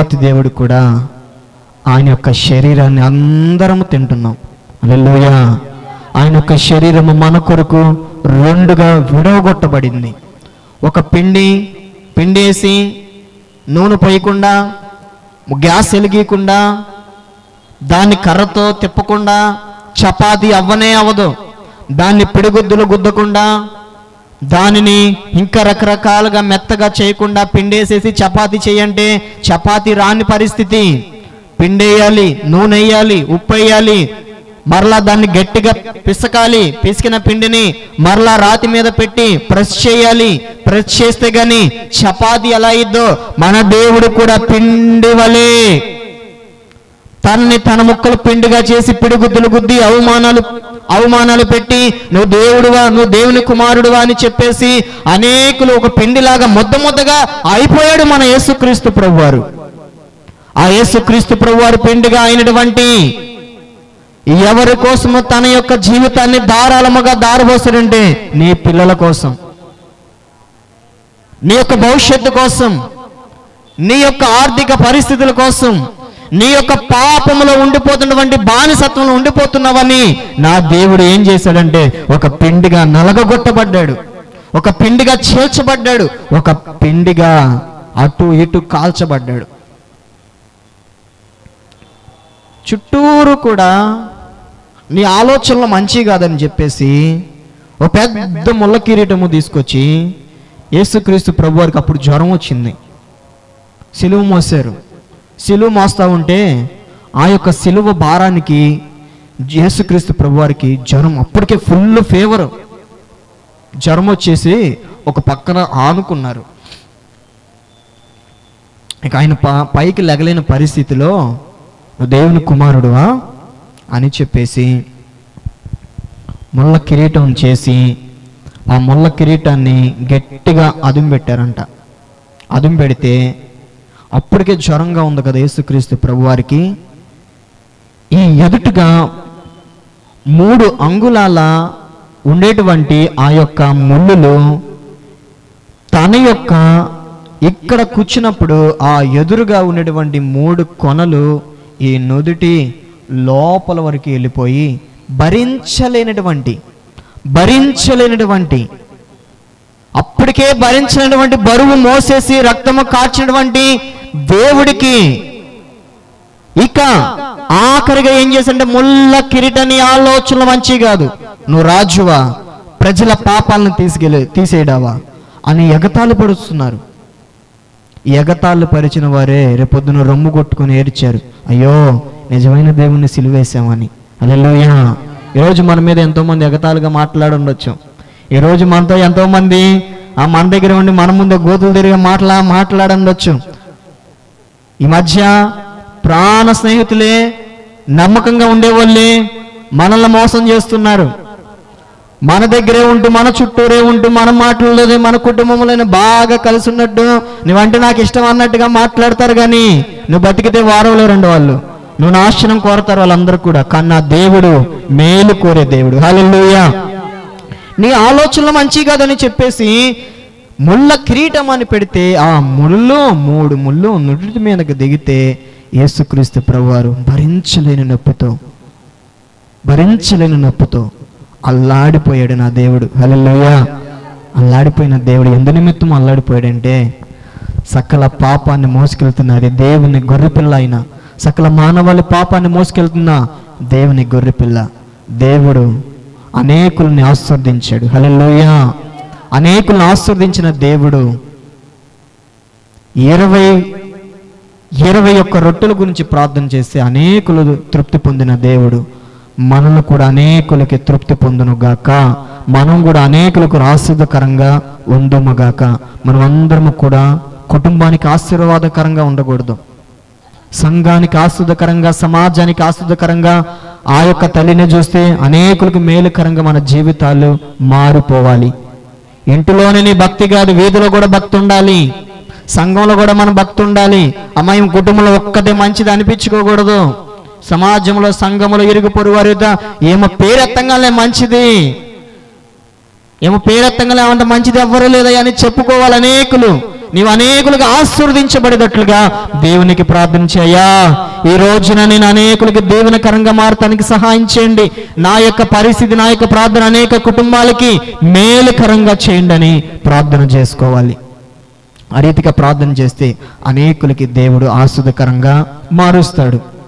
దేవాతి దేవుడు కూడా ఆయన యొక్క శరీరాన్ని అందరము తింటున్నాం. హల్లెలూయా. ఆయన యొక్క శరీరము మన కొరకు రెండుగా విడవగొట్టబడింది. ఒక పిండేసి నూనె పోయకుండా, గ్యాస్ వెలిగీయకుండా, దాన్ని కర్రతో తిప్పకుండా చపాతీ అవ్వనే అవ్వదు. దాన్ని పిడిగుద్దులు గుద్దకుండా, దానిని ఇంకా రకరకాలుగా మెత్తగా చేయకుండా పిండేసేసి చపాతీ చేయంటే చపాతీ రాని పరిస్థితి. పిండేయాలి, నూనె వేయాలి, ఉప్పు వేయాలి, మరలా దాన్ని గట్టిగా పిసకాలి. పిసికిన పిండిని మరలా రాతి మీద పెట్టి ప్రెస్ చేయాలి. ప్రెస్ చేస్తే గాని చపాతీ ఎలా ఇద్దో మన దేవుడు కూడా పిండి వలే తనని తన ముక్కలు పిండిగా చేసి పిడిగుద్దులు గుద్ది అవమానాలు పెట్టి నువ్వు దేవుడువా, నువ్వు దేవుని కుమారుడువా అని చెప్పేసి అనేకులు ఒక పిండిలాగా ముద్దగా అయిపోయాడు మన యేసుక్రీస్తు ప్రభువారు. ఆ యేసుక్రీస్తు ప్రభువారు పిండిగా అయినటువంటి ఎవరి కోసము తన యొక్క జీవితాన్ని ధారాళముగా దారబోసాడంటే నీ పిల్లల కోసం, నీ యొక్క భవిష్యత్తు కోసం, నీ యొక్క ఆర్థిక పరిస్థితుల కోసం, నీ యొక్క పాపములో ఉండిపోతున్నటువంటి బానిసత్వంలో ఉండిపోతున్నవని నా దేవుడు ఏం చేశాడంటే ఒక పిండిగా నలగగొట్టబడ్డాడు, ఒక పిండిగా చేర్చబడ్డాడు, ఒక పిండిగా అటు ఇటు కాల్చబడ్డాడు. చుట్టూరు కూడా నీ ఆలోచనలు మంచి కాదని చెప్పేసి ఒక పెద్ద ముళ్ళ కిరీటము తీసుకొచ్చి యేసుక్రీస్తు ప్రభువారికి అప్పుడు జ్వరం వచ్చింది. సిలువ మోసారు. సిలువ మోస్తా ఉంటే ఆ యొక్క సిలువ భారానికి యేసుక్రీస్తు ప్రభువారికి జ్వరం, అప్పటికే ఫుల్ ఫీవర్, జ్వరం వచ్చేసి ఒక పక్కన ఆనుకున్నారు. ఇక ఆయన పైకి లెగలేని పరిస్థితిలో నువ్వు దేవుని కుమారుడువా అని చెప్పేసి ముళ్ళ కిరీటం చేసి ఆ ముళ్ళ కిరీటాన్ని గట్టిగా అదుం పెట్టారంట. అదుం పెడితే అప్పటికే జ్వరంగా ఉంది కదా యేసుక్రీస్తు ప్రభువారికి. ఈ ఎదుటిగా 3 అంగుళాల ఉండేటువంటి ఆ యొక్క ముళ్ళులు తన యొక్క ఇక్కడ కూర్చున్నప్పుడు ఆ ఎదురుగా ఉండేటువంటి 3 కొనలు ఈ నుదుటి లోపల వరకు వెళ్ళిపోయి భరించలేనటువంటి అప్పటికే భరించినటువంటి బరువు మోసేసి రక్తము కార్చినటువంటి దేవుడికి ఇక ఆఖరిగా ఏం చేశాడంటే ముళ్ళ కిరీటాన్ని ఆలోచనలు మంచి కాదు, నువ్వు రాజువా, ప్రజల పాపాలను తీసేయడావా అని ఎగతాళి పడుతున్నారు. ఎగతాళి పరిచిన వారే రేపొద్దున రొమ్ము కొట్టుకుని ఏడ్చారు, అయ్యో నిజమైన దేవుణ్ణి సిలువేశామని. హల్లెలూయా. ఈరోజు మన మీద ఎంతోమంది ఎగతాళిగా మాట్లాడుండొచ్చు. ఈరోజు మనతో ఎంతోమంది మన దగ్గర ఉండి మన ముందే గోతులు తిరిగి మాట్లాడుండొచ్చు. ఈ మధ్య ప్రాణ స్నేహితులే, నమ్మకంగా ఉండేవాళ్ళే మనల్ని మోసం చేస్తున్నారు. మన దగ్గరే ఉంటూ, మన చుట్టూరే ఉంటూ, మన మాటల్లోనే మన కుటుంబంలోనే బాగా కలిసి ఉన్నట్టు, నువ్వంటే నాకు ఇష్టం అన్నట్టుగా మాట్లాడతారు. కానీ నువ్వు బతికితే వారంలో 2 వాళ్ళు, నువ్వు నాశనం కోరతారు వాళ్ళందరూ కూడా. కానీ నా దేవుడు మేలు కోరే దేవుడు. హల్లెలూయా. నీ ఆలోచనలు మంచి కాదని చెప్పేసి ముళ్ళ కిరీటం అని పెడితే ఆ ముళ్ళు 3 ముళ్ళు నుడి మీదకి దిగితే యేసుక్రీస్తు ప్రభువారు భరించలేని నొప్పితో అల్లాడిపోయాడు నా దేవుడు. హల్లెలూయా. అల్లాడిపోయిన దేవుడు ఎందు నిమిత్తం అల్లాడిపోయాడంటే సకల పాపాన్ని మోసుకెళ్తున్నది దేవుని గొర్రెపిల్ల అయిన, సకల మానవాళి పాపాన్ని మోసుకెళ్తున్న దేవుని గొర్రెపిల్ల. దేవుడు అనేకుల్ని ఆశీర్వదించాడు. హల్లెలూయా. అనేకుల్ని ఆశీర్వదించిన దేవుడు 21 రొట్టెల గురించి ప్రార్థన చేస్తే అనేకులు తృప్తి పొందిన దేవుడు మనల్ని కూడా అనేకులకి తృప్తి పొందునుగాక. మనం కూడా అనేకులకు ఆశీర్వాదకరంగా ఉందుముగాక. మనం అందరము కూడా కుటుంబానికి ఆశీర్వాదకరంగా ఉండకూడదు, సంఘానికి ఆశీర్వాదకరంగా, సమాజానికి ఆశీర్వాదకరంగా, ఆ యొక్క తల్లిని చూస్తే అనేకులకు మేలుకరంగా మన జీవితాలు మారిపోవాలి. ఇంటిలోనే నీ భక్తి కాదు, వీధిలో కూడా భక్తి ఉండాలి, సంఘంలో కూడా మన భక్తి ఉండాలి. అమ్మాయి కుటుంబంలో ఒక్కటే మంచిది అనిపించుకోకూడదు. సమాజంలో, సంఘంలో, ఇరుగు పొరుగు వారి ఏమో పేరెత్తంగానే మంచిది, ఏమో పేరెత్తంగా ఏమంటే మంచిది ఎవ్వరూ లేదయ్యా అని చెప్పుకోవాలి అనేకులు. నీవు అనేకులకు ఆశీర్వదించబడేటట్లుగా దేవునికి ప్రార్థన చేయా. ఈ రోజున నేను అనేకులకి దీవెనకరంగా మారటానికి సహాయం చేయండి. నా యొక్క పరిస్థితి, నా యొక్క ప్రార్థన అనేక కుటుంబాలకి మేలుకరంగా చేయండి అని ప్రార్థన చేసుకోవాలి. ఆ రీతిగా ప్రార్థన చేస్తే అనేకులకి దేవుడు ఆశీర్వదకరంగా మారుస్తాడు.